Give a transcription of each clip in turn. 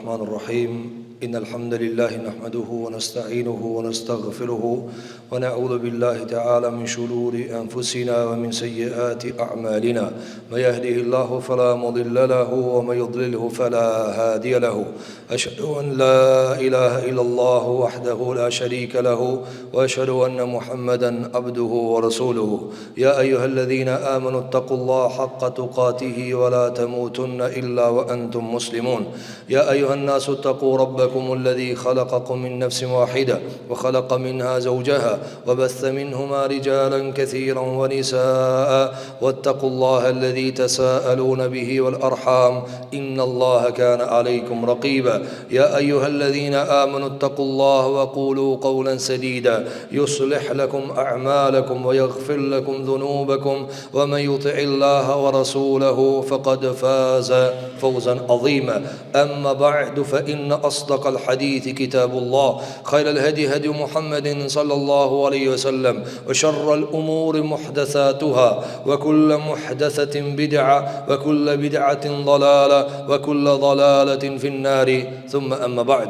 الرحمن الرحيم إن الحمد لله نحمده ونستعينه ونستغفره ونعوذ بالله تعالى من شرور أنفسنا ومن سيئات أعمالنا من يهده الله فلا مضل له ومن يضلله فلا هادي له أشهد أن لا إله إلا الله وحده لا شريك له وأشهد أن محمدا عبده ورسوله يا أيها الذين آمنوا اتقوا الله حق تقاته ولا تموتن إلا وأنتم مسلمون يا أيها الناس اتقوا ربكم الذي خلقكم من نفس واحدة وخلق منها زوجها وبث منهما رجالا كثيرا ونساء واتقوا الله الذي تساءلون به والأرحام إن الله كان عليكم رقيبا يا أيها الذين آمنوا اتقوا الله وقولوا قولا سديدا يصلح لكم أعمالكم ويغفر لكم ذنوبكم ومن يطع الله ورسوله فقد فاز فوزا عظيما أما بعد فإن أصدق الحديث كتاب الله خير الهدي هدي محمد صلى الله عليه وسلم وشر الأمور محدثاتها وكل محدثة بدعة وكل بدعة ضلالة وكل ضلالة في النار ثم أما بعد.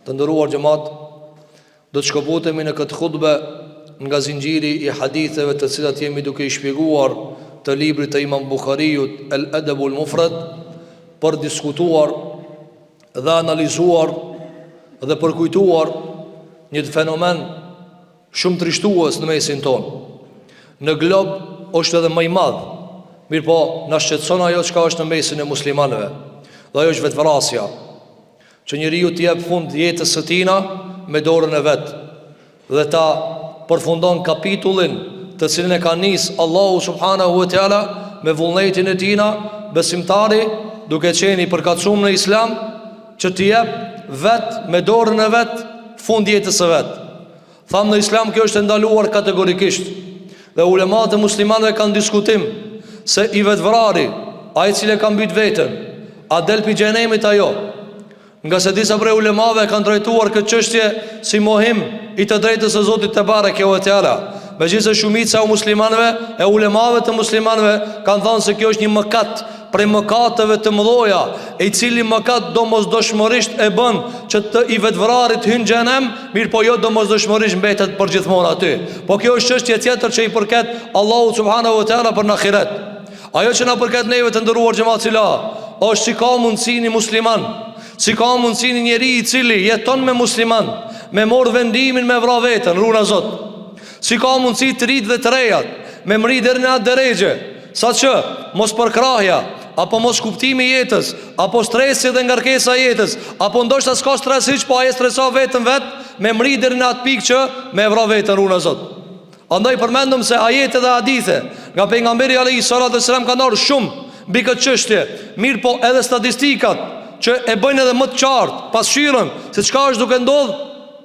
Të nderuar xhamat, do të shkëputemi në këtë khutbë nga zinxhiri i haditheve të cilat jemi duke i shpjeguar të librit të Imam Bukhariut Al-Adabul Mufrad, për diskutuar dhe analizuar dhe përkujtuar një fenomen shumë trishtues në mesin tonë. Në glob është edhe më i madh, mirë po na shqetëson ajo çka është në mesin e muslimanëve. Dhe ajo është vetvrasja, që njeriu t'i jep fund jetës së tina me dorën e vet dhe ta përfundon kapitullin të cilin e ka nis Allahu subhanahu wa taala me vullnetin e tina, besimtari duke qenë i përkatësuar në Islam, që t'i jep vet me dorën e vet fund jetës së vet. Thamë në Islam kjo është ndaluar kategorikisht, dhe ulemat e muslimanëve kanë diskutim se i vetvrari, ai i cili ka mbyt veten, a del pi xhenemit ajo? Nga se disa prej ulemave kanë trajtuar këtë çështje si mohim i të drejtës së Zotit te bareke ve teala. Megjithëse shumica e muslimanëve e ulemave të muslimanëve kanë thënë se kjo është një mëkat prej mëkateve të mëdha, e cili mëkat domosdoshmërisht e bën që të i vetvrarit hyn xhenem, mirë po jo domosdoshmërisht mbetet përgjithmonë aty. Po kjo është çështje tjetër që i përket Allahu subhanahu wa taala për në ahiret. Ajo që na përket neve të nderuar xhamat cila është si ka mundësi një musliman, si ka mundësi një njeri i cili jeton me musliman, me morë vendimin me vra vetën, runa Zot. Si ka mundësi të rritë dhe të rejat, me mri dherë në atë deregje, sa që mos përkrahja, apo mos kuptimi jetës, apo stresi dhe ngarkesa jetës, apo ndoshta s'ka stres hiç, po ai streso vetën vetë, me mri dherë në atë pikë që me vra vetën, runa Zot. Andaj përmendëm se ajete dhe hadithe nga pejgamberi alayhi salatu wasalam kanë ardhur shumë mbi këtë çështje. Mirë po edhe statistikat që e bëjnë edhe më të qartë pasqyrën se çka është duke ndodhur,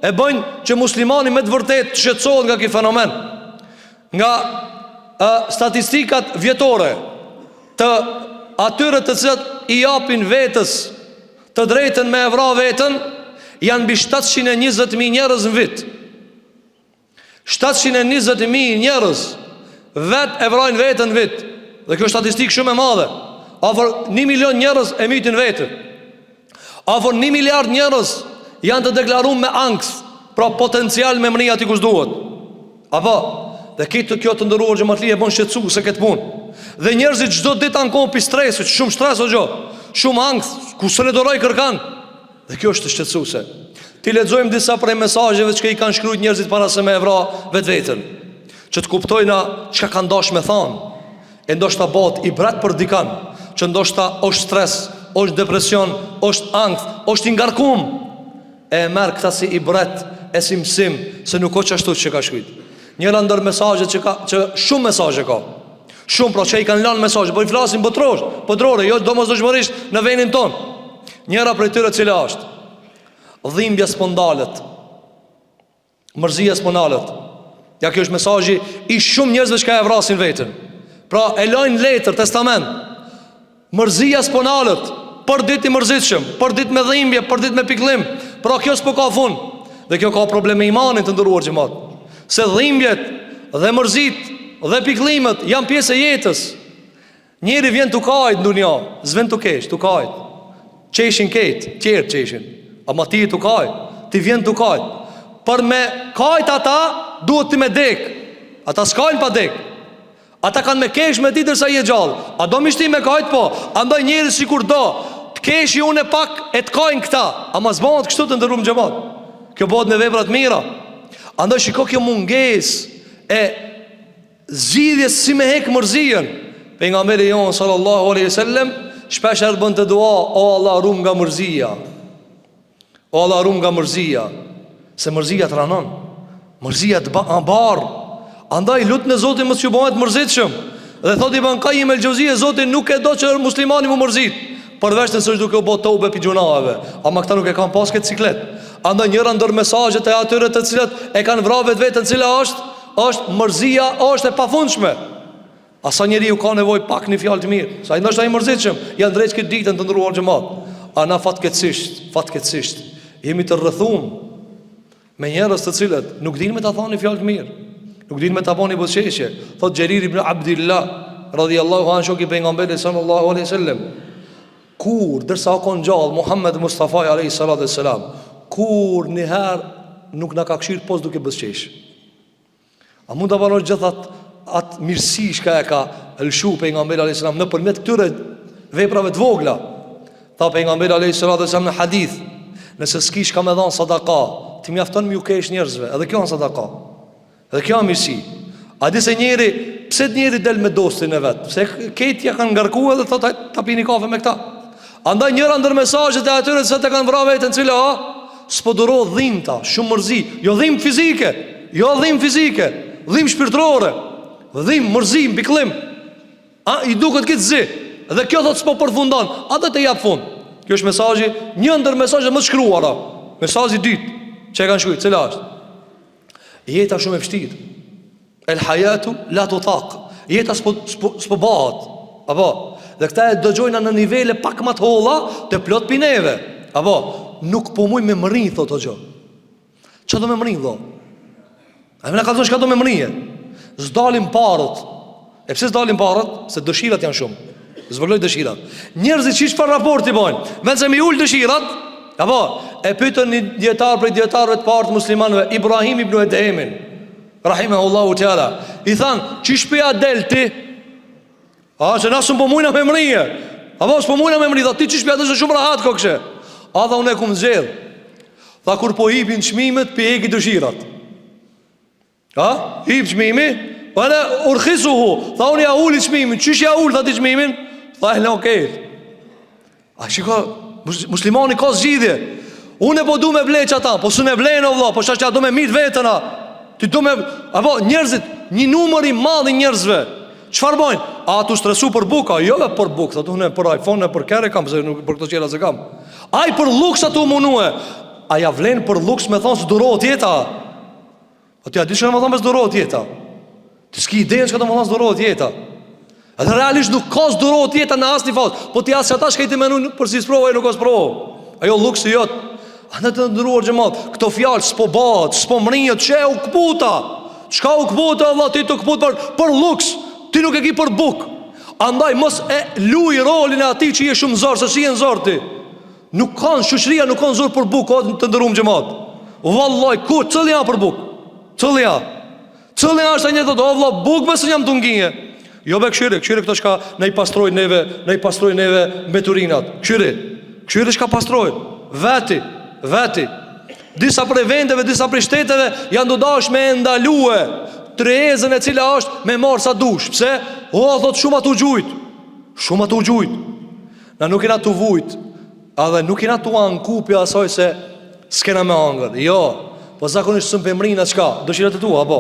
e bëjnë që muslimani me të vërtetë të shqetësohet nga ky fenomen. Nga statistikat vjetore të atyre të cilat i japin vetës të drejtën me e vra vetën, janë mbi 720.000 njerëz në vit. 720.000 njerëz vet e vrojnë vetën në vit. Dhe kjo është statistikë shumë e madhe. Afër 1 milion njerëz e mytin vetën. Afër 1 miliard njerëz janë të deklaruar me angst, pra potencial me mri aty kush duhet. Apo, dhe kjo të ndëruar xhamatli e bën shqetësu se këtë punë. Dhe njerëzit çdo ditë ankohen pi stresit, shumë stres o gjë, shumë angst, ku s'e doroj kërkan. Dhe kjo është shqetësuese. Ti lexojmë disa prej mesazheve që i kanë shkruajtur njerëzit para se me e vra vetveten, që të kuptojnë çka kanë dashur me thonë. E ndoshta bëhet i brat për dikan, që ndoshta është stres, është depresion, është angst, është i ngarkum. E merr këta si i bret, e si mësim, se nuk ka çashtu që ka shkruajt. Njëra ndër mesazhet që shumë mesazhe ka. Shumë pra që i kanë lënë mesazhe, po i flasin botrore, jo domosdoshmërisht në vendin ton. Njëra prej tyre cila është dhimbja spondalet, mërzia spondalet. Ja, kjo është mesazhi i shumë njerëzve që e vrasin veten. Pra e lajnë letër, testament. Mërzia spondalet, për ditë i mërzitshëm, për ditë me dhimbje, për ditë me pikëllim. Pra kjo s'po ka fund. Dhe kjo ka probleme imanin të ndëruar xhamat. Se dhimbjet dhe mërzit dhe pikëllimet janë pjesë e jetës. Njeri vjen tu kajt në dunja, s'vjen tu kesh, tu kajt. Qeshin ketë, qertë qeshin. Ama ti të kaj, ti vjen të kaj. Për me kajt ata, duhet ti me dek. Ata s'kajnë pa dek. Ata kanë me kesh me ti dërsa i e gjallë. A do mishti me kajt po? Andoj njeri si kur do të keshi unë e pak e të kajnë këta. Ama s'banët kështu të ndërrum gjemat. Kjo bëhet me veprat mira. Andoj shiko kjo munges e zgjidhjes si me hek mërzien. Pejgamberi jon sallallahu alaihi wasallam shpesh bën të dua, o Allah rum nga mërzia. O Allah rum nga mërzia. Se mërzia të ranon, mërzia të barë. Andaj lutë në Zotin mos që bëhet mërzitshëm. Dhe thot Ibn Qayyim el-Jauziye, Zoti nuk e do që muslimani mu mërzit, përveç nëse është duke u bë tobe pi gjunave. Ama këta nuk e kanë pas këtë ciklet. Andaj njëra ndër mesazhet e atyre të cilët e kanë vrarë vetveten, cila është mërzia, është e pafundshme. Asa njeriu ka nevojë pak një fjalë të mirë. Sa i ndoshta i mërzitshëm, janë drejt këtë ditën të ndëruar xhamat. Ana fatkeqësisht jemi të rrëthum me njerëz të cilët nuk dinë me ta thoni fjalë të mirë, nuk dinë me ta bëni buzëqeshje. Thot Xherir ibn Abdillah radhiyallahu anhu, shoku i pejgamberit sallallahu alaihi wasallam, kur derisa ka ngjall Muhammed Mustafa alayhi salatu wassalam, kur një herë nuk na ka këshir pos duke buzëqesh. A mund ta valosh gjithat atë mirësi që ka lëshu pejgamberi alayhi salam nëpërmjet këtyre veprave të vogla? Tha pejgamberi alayhi salatu wassalam në hadith, nëse s'kish ka me dhanë sadaka, ti mjafton me u kesh njerëzve. Edhe kjo në sadaka, edhe kjo në mirësi. A di se njeri, pse njeri del me dostin e vetë? Pse ketja kanë ngarku edhe thot ta pini kafe me këta. Andaj njëra ndër mesazhet e atyre se të kanë vrarë veten, cila s'po duro dhimbta, shumë mërzi. Jo dhimbë fizike, jo dhimbë fizike, dhimbë shpirtërore, dhimbë, mërzi, mbikëllim. I duket këtë zi. Dhe kjo thot s'po përfundon, atë të jap fund. Kjo është mesazhi, një ndër mesazhet më të shkruara. Mesazhi dytë që e kanë shkruar, cila është? Jeta shumë e vështirë. El hayatu la tutaq. Jeta s'po bëhet. Apo, dhe këta e dëgjojnë në nivele pak më të holla të plot pineve. Apo, nuk po muj me mërin, thot o gjë. Çfarë do me mërin, dho? A më na ka thonë çka do me mërin? S'dalim parët. E pse s'dalim parët? Se dëshirat janë shumë. Zbërloj dëshirat. Njerëzit që çfarë raporti bojnë? Vend se mi ul dëshirat, apo e pyetën një dietar prej dietarëve të parë të muslimanëve, Ibrahim ibn Edhemin, rahimahullahu teala. I than, "Çish po ja del ti?" Se na s'po mujna me mrije. Apo s'po mujna me mrije, ti çish po ja del shumë rahat kokëshe. Dha unë kum zgjedh. Tha kur po hipin çmimet, pe eki dëshirat. Hip çmimi, wala urkhisuhu. Tha unë ja uli çmimin, çish ja ul tha ti çmimin? Tha e okay. A shiko, muslimani ka zgjidhje. Unë po du me bleq ata, po s'u ne vlen o vëlla, po çfarë do me mit vetën a? Ti do me, apo njerëzit, një numër i madh i njerëzve, çfarë bojnë? A tu stresu për buka? Jo për bukë, thotë unë për iPhone, për kërë kam, se nuk për këto gjëra se kam. Ai për luks atu munue. A ja vlen për luks me thonë se durohet jeta? Po ti a di çfarë më thonë se durohet jeta? Ti s'ki idenë çka do të thonë se durohet jeta? Edhe realisht nuk ka s'durohet jeta në asnjë fazë. Po ti as ata shkëti menun për si sprovoj nuk ka sprovë. Ajo luksi jot. Andaj të ndëruar xhamat, këto fjalë s'po bëhet, s'po mrihet, çe u kputa. Çka u kputa valla ti të kput për luks, ti nuk e ke për buk. Andaj mos e luaj rolin e atij që je shumë zor, se si je zor ti. Nuk kanë shoqëria, nuk kanë zor për buk, të ndëruam xhamat. Vallahi ku çelli ja për buk. Çelli ja. Çelli është një thotë, o valla buk më se jam tunginje. Jo be këshire këto shka ne i pastrojnë neve mbeturinat. Këshire shka pastrojnë Veti disa prej vendeve, disa prej shteteve janë do dash me ndalue trezën e cila është me marë sa dush. Pse? Thot shumë atu gjujt. Na nuk kena të vujt, edhe nuk kena të ankupja asoj se s'kena me angër. Jo, po zakonisht së mpemrina qka dëshirat e tua, apo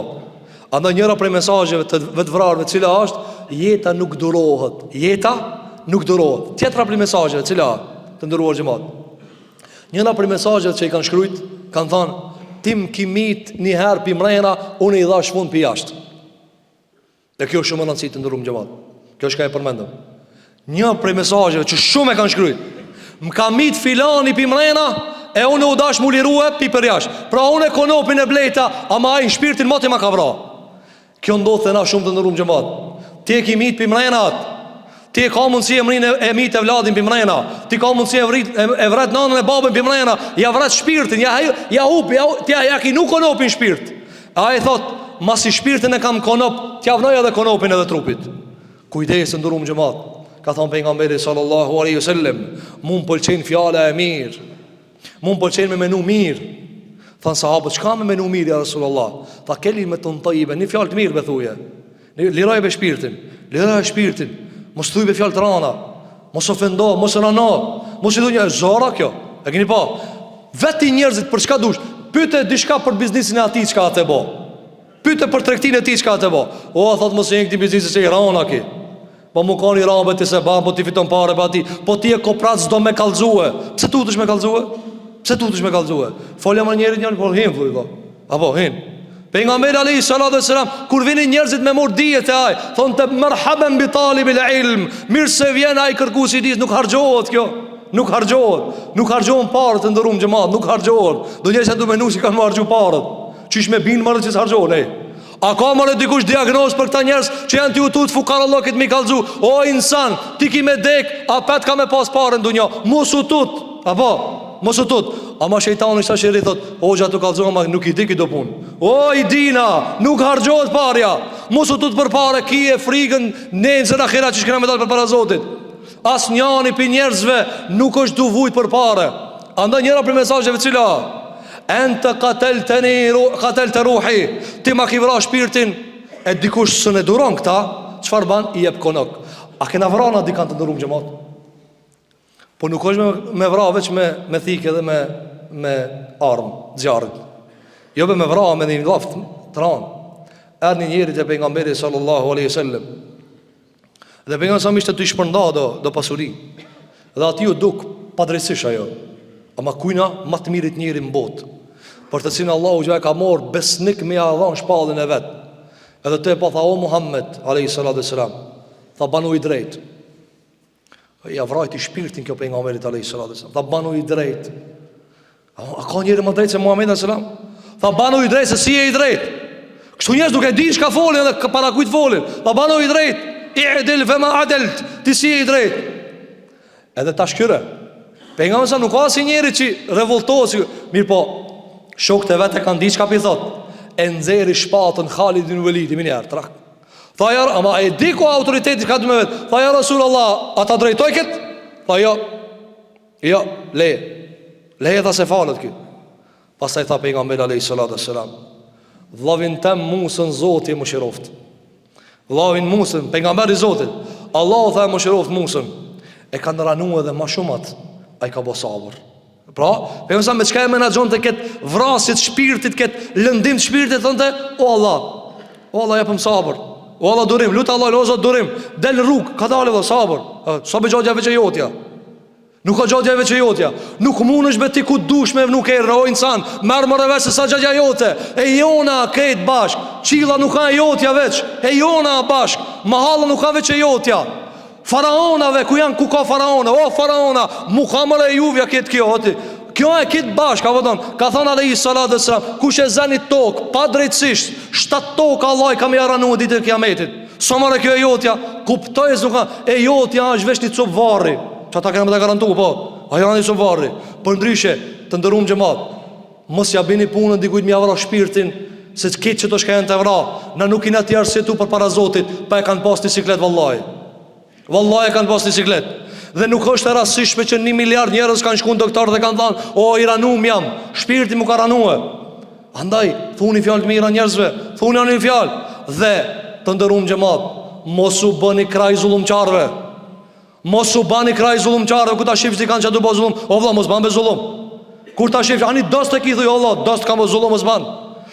andaj njëra prej mesazheve të vetvrarëve cila është jeta nuk durohet. Tjetra prej mesazheve cila të ndëruar xhamat. Njëra prej mesazheve që i kanë shkruajt kanë thënë tim kimit një herë pi mrena, unë i dhash fund pi jashtë. Dhe kjo është shumë e rëndësishme të ndëruar xhamat. Kjo është ka e përmendëm. Një prej mesazheve që shumë e kanë shkruajt, më ka mit filani pi mrena, e unë u dash mulirue pi për jashtë. Pra unë e konopin e bleta, ama ai në shpirtin moti ma ka vra. Kjo ndodh te na shumë të ndëruar xhamat. Ti e kimit pi mrenat, Ti e ka mundësi e mrin e mit e vladin për mrena. Ti ka mundësi e vret nanën e babën për mrena. Ja vret shpirtin, ja ki nuk konopin shpirt. A e thot, mas i shpirtin e kam konop, t'ja vnoj edhe konopin edhe trupit. Kujdes ndërum xhamat. Ka thonë pejgamberi sallallahu alaihi wasallam, mu m'pëlqen fjala e mirë. Mu m'pëlqen me menu mirë. Thanë sahabët, çka me menu mirë ja Rasulullah? Tha kelimetun tayyiba, një fjalë të mirë be thuje. Liroj be shpirtin, liroj shpirtin. Mos thuj be fjalë të rana, mos ofendo, mos rano, mos i thuj një zora kjo. E keni pa? Veti njerëzit për çka dush, pyete diçka për biznesin e atij çka atë bë. Pyete për tregtinë e tij çka atë bë. O thot mos e ngti biznesin se i rana ki. Po mu kanë i rabë ti se ba, po ti fiton parë pa ti. Po ti e koprat s'do me kallxue. Pse tutesh me kallxue? Pse tutesh me kallxue? Folja me njërin po hin thuj valla. Apo hin. Pejgamberi alayhi salatu wassalam kur vinin njerëzit me mor dijet e aj, thonë te merhaban bi talibil ilm, mirë se vjen ai kërkuesi i dijes, nuk harxhohet kjo. Nuk harxhohet. Nuk harxhohen parë të ndërum xhamat, nuk harxhohet. Do njerëz do menusi kanë harxhu parët. Çish me bin marrë që harxhohen ai. A ka marrë dikush diagnoz për këta njerëz që janë ti utut fukarallokit mi kallxu? O insan, ti ki me dek, a pet ka me pas parë në dunjë? Mos utut. Apo mos utut. Ama shejtani sa sheri thot, hoxha tu kallxon ama nuk i di ki do pun. O i dina, nuk harxhohet parja. Mos utut për parë, ki e frikën nesër ahirat që shkëna me dal përpara Zotit. Asnjëri për njerëzve nuk është duvujt për parë. Andaj njëra për mesazheve cila ente qatelte ruhi, ti ma ki vra shpirtin. E dikush së ne duron këta, çfarë ban? I jep konok. A kena vrana dikant të ndërum xhamat? Po nuk është me vra veç me thike dhe me armë, zjarët. Jo be me vra me një laft të ranë. Erë një njëri të pejgamberi sallallahu aleyhi sallam. Dhe pejgamberi sa mishte të i shpërnda do pasuri. Dhe ati ju duk padrejsish ajo. Ama kujna ma të mirit njëri në botë. Për të sinë Allahu gjë e ka morë besnik me adhan shpallin e vetë. Edhe të e pa tha o Muhammed aleyhi sallallahu aleyhi sallam. Tha banu i drejt. Ja vrajti shpirtin kjo pejgamberit alayhis salam. Tha banu i drejt. A ka njëri më drejt se Muhamedi alayhis salam? Tha banu i drejt se si e i drejt. Kështu njerëz nuk e din çka folin edhe para kujt folin. Tha banu i drejt. I'dil fa ma adalt. Ti si e i drejt. Edhe tash kyre. Pejgamberi sa nuk ka si njëri që revoltohet, mirë po shokët e vet e kanë diçka pi thot. E nxeri shpatën Khalid ibn Walid më njëherë trak. Tha ja, ama e di ku autoriteti ka të me vetë. Tha ja Rasulullah, a ta drejtoj këtë? Tha jo, leje tha se falet këtë. Pastaj tha pejgamberi alayhi salatu wassalam, vllavin tem musën Zoti më shiroft. Vllavin musën, pejgamberi Zotit, Allahu tha më shiroft musën. E kanë ranu edhe më shumat, ai ka bë sabër. Pra, pejgamberi sa me çka e menaxhonte këtë vrasje të shpirtit, këtë lëndim të shpirtit, thonte, o Allah japëm sabër. O Allah durim, lutë Allah, o Zot durim. Del rrug, ka dalë dhe sabër. Sa be gjatja veç e jotja. Nuk ka gjatja veç e jotja. Nuk mund është me ti ku dush me nuk erë. O insan, merë më rëveç se sa gjatja jote. E jona kejt bashk. Qila nuk ka e jotja veç. E jona bashk. Mahalla nuk ka veç e jotja. Faraonave, ku janë ku ka faraona? O faraona, mu ka mërë e juvja këtë kjo hoti. Kjo e kitë bashkë, ka thonë alayhi salatu wassalam, kush e zanit tokë, pa drejtësisht, 7 tokë Allah i kam i aranu në ditë e kiametit. So mërë kjo e jotja, kuptoj e zuka, e jotja është vesh një copë varri. Që ata kena me të garantu, po, a janë një copë varri. Për ndryshe, të ndërum gjëmat, mos ja bini punën dikujt mi avra shpirtin, se këtë që të shkajen të vra, na nuk i në tjerë si tu për para Zotit, pa e kanë pas një siklet vallaj. Vallaj e kanë pas një siklet. Dhe nuk është e rastishme që 1 miliard njerëz kanë shkuar doktor dhe kanë thënë, "O i ranum jam, shpirti më ka ranue." Andaj, thuni fjalë të mira njerëzve, thuni një fjalë dhe të ndërum xhamat, mos u bëni kraj zullumçarëve. Mos u bani kraj zullumçarëve, ku ta shifsh ti kanë çadu bë zullum, o vëlla mos ban be zullum. Kur ta shifsh, ani dost të ki thuj, o Allah, dost kam zullum mos ban.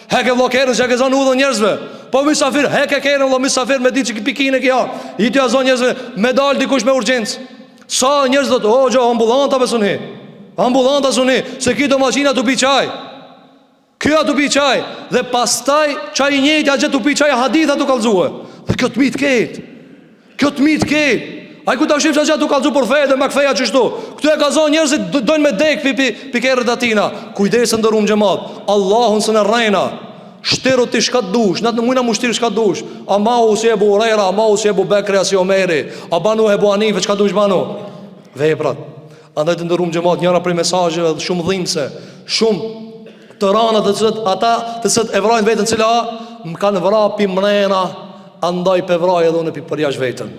Heke vllokerën që ke zonë udhën njerëzve. Po mysafir, heke kerën vëlla mysafir me ditë që pikinë ke ja. I ti azon njerëzve, me dal dikush me urgjencë. Sa njerëz do të, o gjo, ambulanta besoni. Ambulanta suni, se ki do maqina të pi qaj. Kjo të pi qaj. Dhe pastaj qaj i njëjtë a gjithë të pi qaj haditha të kalzue. Dhe kjo të mitë ketë. Kjo të mitë ketë. A i ku të shifë që gjithë të kalzu për fejë dhe me këfeja qështu. Këtu e ka zonë njerëzit dojnë me dekë pi kerët atina. Kujdesë ndërum gjemat, Allahun së në rejna. Shtiru ti shka dush, na të mujna mu shtiru shka dush. A mahu si Ebu Hurajra, a mahu si Ebu Bekri, a si Omeri, a banu Ebu Hanife, çka dush banu? Veprat. Andaj të ndërum xhamat, njëra prej mesazheve shumë dhimbse, shumë të rana të cilët ata të cilët e vrojnë veten, cila më kanë vrarë pi mrena, andaj pe vraj edhe unë pi përjash veten.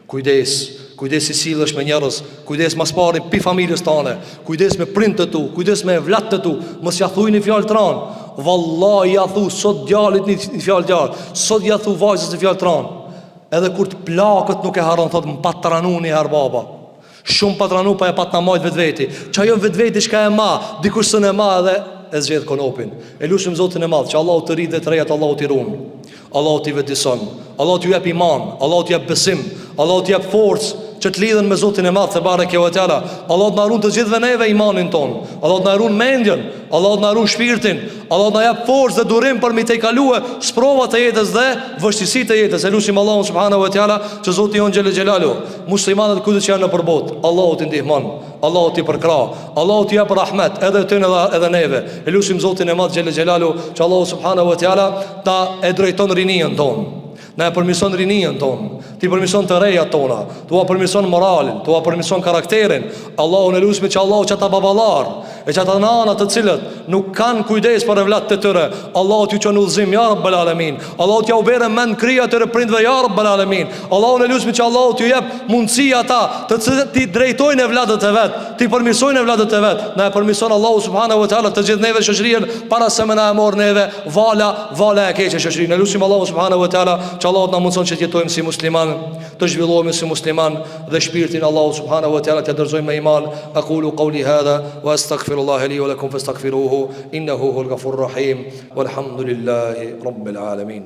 Kujdes si sillesh me njerëz, kujdes mas pari pi familjes tane, kujdes me prindët tu, kujdes me vlatët tu, mos ja thuj një fjalë tran. Vallahi ja thu sot djalit një fjalë djalë, sot ja thu vajzës një fjalë tran. Edhe kur të plakët nuk e harron, thot më patranu një herë baba. Shumë patranu pa e pat na majt vetveti. Çajo vetveti shka e ma, dikush s'e ma edhe e zgjedh konopin. E lutim Zotin e Madh që Allahu të rritë dhe të rejat, Allahu t'i ruan, Allahu t'i vetëson, Allahu t'ju jap iman, Allahu t'ju jap besim, Allahu t'ju jap forcë që të lidhen me Zotin e Madh te bareke ve teala. Allahu t'na ruan të gjithëve neve imanin ton, Allahu t'na ruan mendjen, Allahu t'na ruan shpirtin, Allahu t'na jap forcë dhe durim për mi të kalue sprovat e jetës dhe vështirësitë e jetës. E lutim Allahun subhanahu ve teala që Zoti jon xhel xhelalu muslimanët kudo që janë nëpër botë, Allahu t'i ndihmon, Allahu t'i përkra, Allahu t'i jap rahmet edhe ty edhe neve. E lutim Zotin e Madh xhel xhelalu që Allahu subhanahu ve teala ta e drejton rinien ton. Na e përmirëson rinien ton, ti përmirëson të rejat tona, tua përmirëson moralin, tua përmirëson karakterin. Allahu në lusme që Allahu që ata babalar e që ata nana të cilët nuk kanë kujdes për evlat të tëre, Allahu t'ju qënë udhëzim, ja Rabbel Alamin. Allahu t'ja u bere men krija të prindve, ja Rabbel Alamin. Allahu në lusme që Allahu t'ju jep mundësi ata të cilët ti drejtojnë evlatët e vetë, ti përmirësojnë evlatët e vetë. Na e përmirëson Allahu subhanahu wa ta'ala të gjithë neve shoqërien para se me na e mor neve vala e keqe shoqëri. Ne lutim Allahu subhanahu wa ta'ala që Allahu na mundson që të jetojmë si musliman, të zhvillohemi si musliman dhe shpirtin Allahu subhanahu wa ta'ala të dorëzojmë me iman. Aqulu qawli hadha wa astaghfirullaha li wa lakum fastaghfiruhu innahu huwal ghafurur rahim walhamdulillahi rabbil alamin.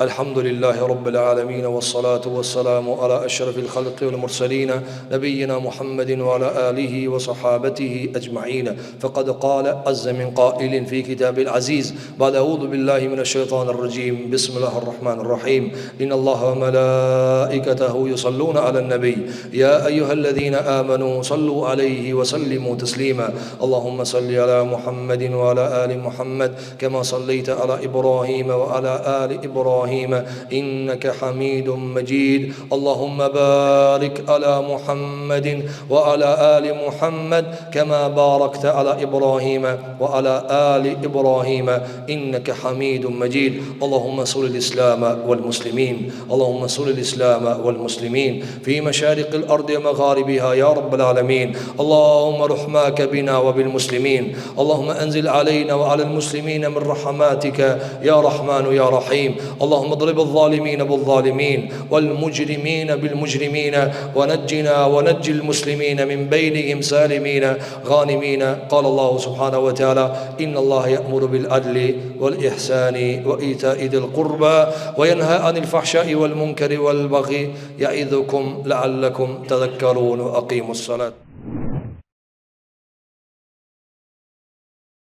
الحمد لله رب العالمين والصلاة والسلام على أشرف الخلق والمرسلين نبينا محمد وعلى آله وصحابته أجمعين. فقد قال عز من قائل في كتاب العزيز بعد أعوذ بالله من الشيطان الرجيم بسم الله الرحمن الرحيم إن الله وملائكته يصلون على النبي يا أيها الذين آمنوا صلوا عليه وسلموا تسليما اللهم صل على محمد وعلى آل محمد كما صليت على إبراهيم وعلى آل إبراهيم إنك حميد مجيد اللهم بارك على محمد وعلى آل محمد كما باركت على إبراهيم وعلى آل إبراهيم إنك حميد مجيد اللهم صل الإسلام والمسلمين اللهم صل الإسلام والمسلمين في مشارق الأرض ومغاربها يا رب العالمين اللهم رحماك بنا وبالمسلمين اللهم أنزل علينا وعلى المسلمين من رحماتك يا رحمن يا رحيم اللهم اضرب الظالمين بالظالمين والمجرمين بالمجرمين ونجنا ونجي المسلمين من بينهم سالمين غانمين قال الله سبحانه وتعالى إن الله يأمر بالعدل والإحسان وإيتاء ذي القربى وينهى عن الفحشاء والمنكر والبغي يعظكم لعلكم تذكرون أقيموا الصلاة